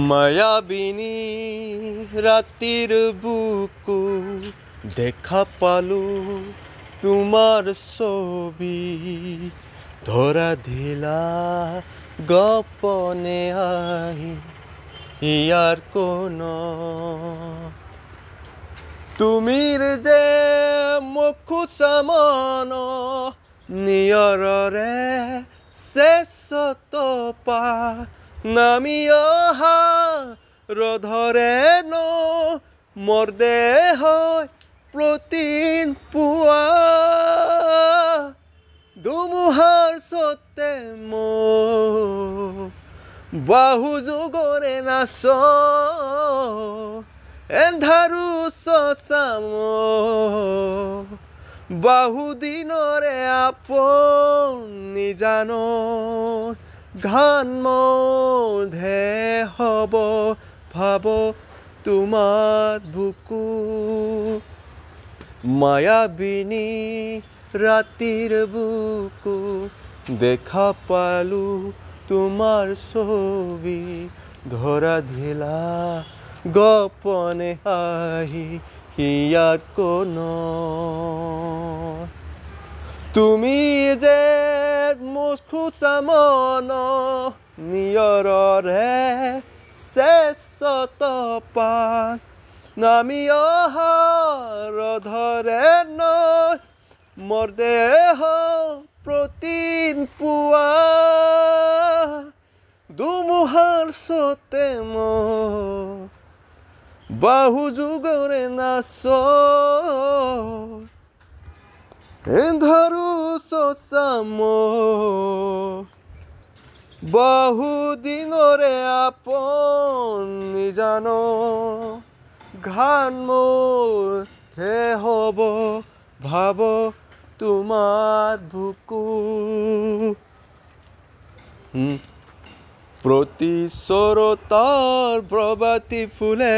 মায়াবিনী রাতির বুকু দেখা পালু তোমার ছবি ধরা দিলা গোপনে আহি ইয়ার কোন তুমির যে মুখু সামন নিয়ରରେ শেষত পা নামি অহা ৰধৰে ন মোৰ দেহ প্ৰতিন পুৱা ধুমুহাৰ সতে মোৰ বাহু যুগৰে নাচ এন্ধাৰু চচাম বাহুদিনৰে আপোনি জানো ঘান মধে হব ভাব তোমার বুকু মায়াবিনী রাতির বুকু দেখা পালু তোমার ছবি ধরা দিলা গোপনে আহি হিয়ার কোন তুমি যে মুখু চামন নিয়ରରେ শেষত পা নামি অহা ৰধৰে নয় মোৰ দেহ প্ৰতিন পুৱা ধুমুহাৰ সতে মোৰ বাহু যুগৰে নাচ এন্ধাৰু চচাম বহুদিনৰে আপোনি জানো ঘান মধে হব ভাব তোমার বুকু প্রতি সরতার প্রভাতী ফুলে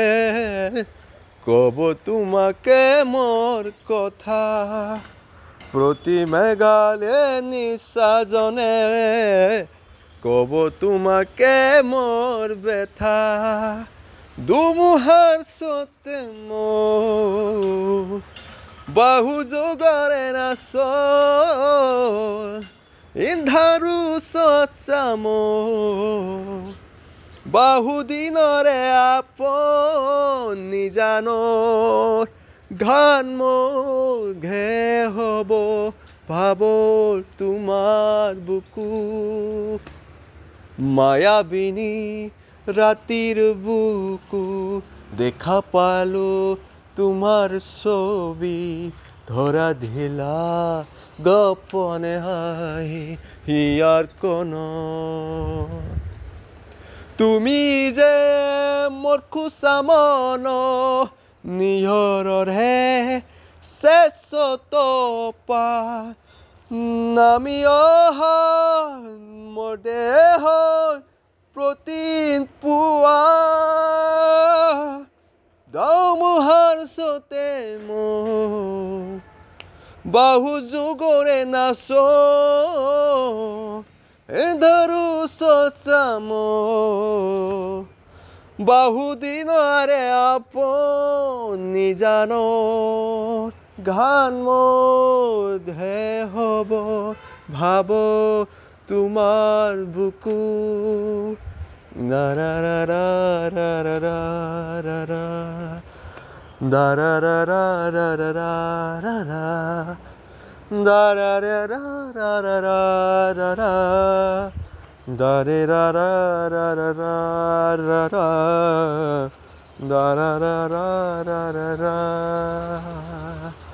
কব তোমাকে মোর কথা প্রতি মেঘালে নিঃশ্বাসনে কব তোমাকে মোর ব্যথা ধুমুহার সতে মোর বাহু যোগরে নাচ এন্ধাৰু চচাম বাহুদিনৰে আপোনি জানো ঘান মধে হব ভাব তোমার বুকু মায়াবিনী রাতির বুকু দেখা পালো তোমার ছবি ধরা দিলা গোপনে আহি হিয়ার কোন তুমি যে মোর খুচামন নিয়ৰৰে শেষত পা নামি অহা মোৰ দেহ প্ৰতিন পুৱা ধুমুহাৰ সতে মোৰ বাহু যুগৰে নাচ এন্ধাৰু চচাম বহুদিনৰে আপোনি জানো ঘান মধে হব ভাব তোমার বুকু দারারারারারারারা দারারারারারারারা দারারারারারারা da-da-da-da-da-da-da, da-da-da-da-da-da-da.